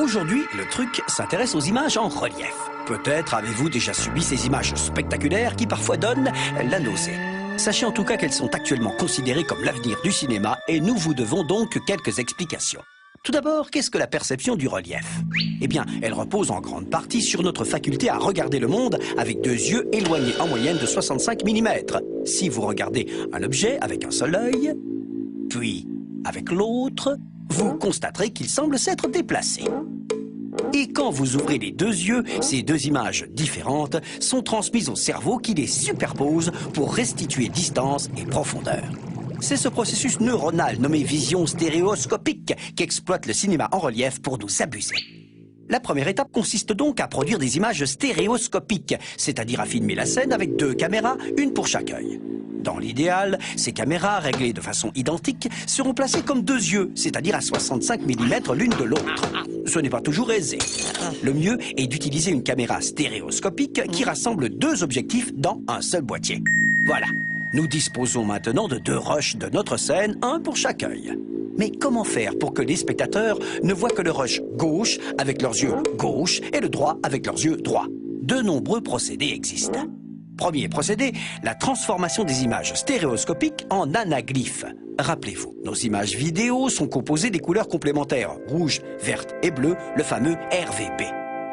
Aujourd'hui, le truc s'intéresse aux images en relief. Peut-être avez-vous déjà subi ces images spectaculaires qui parfois donnent la nausée. Sachez en tout cas qu'elles sont actuellement considérées comme l'avenir du cinéma et nous vous devons donc quelques explications. Tout d'abord, qu'est-ce que la perception du relief? Eh bien, elle repose en grande partie sur notre faculté à regarder le monde avec deux yeux éloignés en moyenne de 65 mm. Si vous regardez un objet avec un seul œil, puis avec l'autre, vous constaterez qu'il semble s'être déplacé. Et quand vous ouvrez les deux yeux, ces deux images différentes sont transmises au cerveau qui les superpose pour restituer distance et profondeur. C'est ce processus neuronal nommé vision stéréoscopique qu'exploite le cinéma en relief pour nous abuser. La première étape consiste donc à produire des images stéréoscopiques, c'est-à-dire à filmer la scène avec deux caméras, une pour chaque œil. Dans l'idéal, ces caméras, réglées de façon identique, seront placées comme deux yeux, c'est-à-dire à 65 mm l'une de l'autre. Ce n'est pas toujours aisé. Le mieux est d'utiliser une caméra stéréoscopique qui rassemble deux objectifs dans un seul boîtier. Voilà. Nous disposons maintenant de deux rushs de notre scène, un pour chaque œil. Mais comment faire pour que les spectateurs ne voient que le rush gauche avec leurs yeux gauche et le droit avec leurs yeux droits? De nombreux procédés existent. Premier procédé, la transformation des images stéréoscopiques en anaglyphes. Rappelez-vous, nos images vidéo sont composées des couleurs complémentaires, rouge, verte et bleue, le fameux RVB.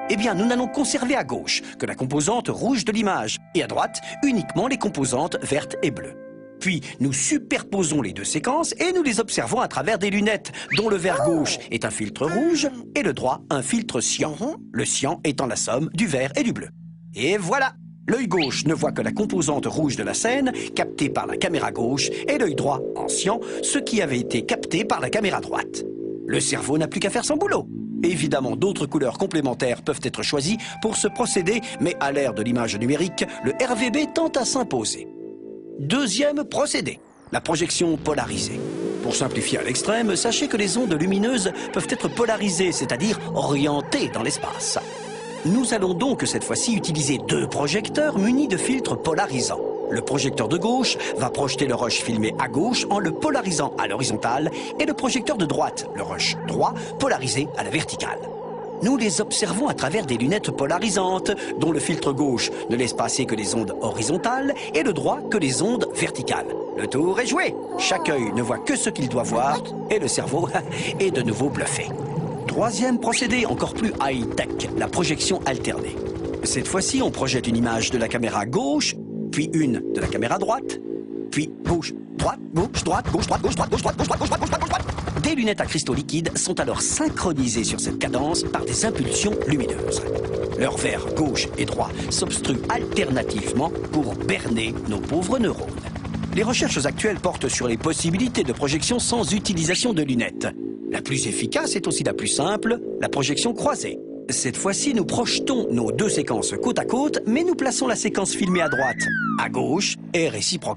Eh bien, nous n'allons conserver à gauche que la composante rouge de l'image et à droite uniquement les composantes vertes et bleues. Puis, nous superposons les deux séquences et nous les observons à travers des lunettes dont le vert gauche est un filtre rouge et le droit un filtre cyan. Le cyan étant la somme du vert et du bleu. Et voilà! L'œil gauche ne voit que la composante rouge de la scène, captée par la caméra gauche, et l'œil droit, en cyan, ce qui avait été capté par la caméra droite. Le cerveau n'a plus qu'à faire son boulot. Évidemment, d'autres couleurs complémentaires peuvent être choisies pour ce procédé, mais à l'ère de l'image numérique, le RVB tend à s'imposer. Deuxième procédé, la projection polarisée. Pour simplifier à l'extrême, sachez que les ondes lumineuses peuvent être polarisées, c'est-à-dire orientées dans l'espace. Nous allons donc cette fois-ci utiliser deux projecteurs munis de filtres polarisants. Le projecteur de gauche va projeter le rush filmé à gauche en le polarisant à l'horizontale et le projecteur de droite, le rush droit, polarisé à la verticale. Nous les observons à travers des lunettes polarisantes dont le filtre gauche ne laisse passer que les ondes horizontales et le droit que les ondes verticales. Le tour est joué. Chaque œil ne voit que ce qu'il doit voir et le cerveau est de nouveau bluffé. Troisième procédé encore plus high-tech, la projection alternée. Cette fois-ci, on projette une image de la caméra gauche, puis une de la caméra droite, puis gauche, droite, gauche, droite, gauche, droite, gauche, droite, gauche, droite, gauche, droite, gauche, droite, gauche, droite, gauche, droite. Des lunettes à cristaux liquides sont alors synchronisées sur cette cadence par des impulsions lumineuses. Leur vert gauche et droit s'obstruent alternativement pour berner nos pauvres neurones. Les recherches actuelles portent sur les possibilités de projection sans utilisation de lunettes. La plus efficace est aussi la plus simple, la projection croisée. Cette fois-ci, nous projetons nos deux séquences côte à côte, mais nous plaçons la séquence filmée à droite, à gauche et réciproquement.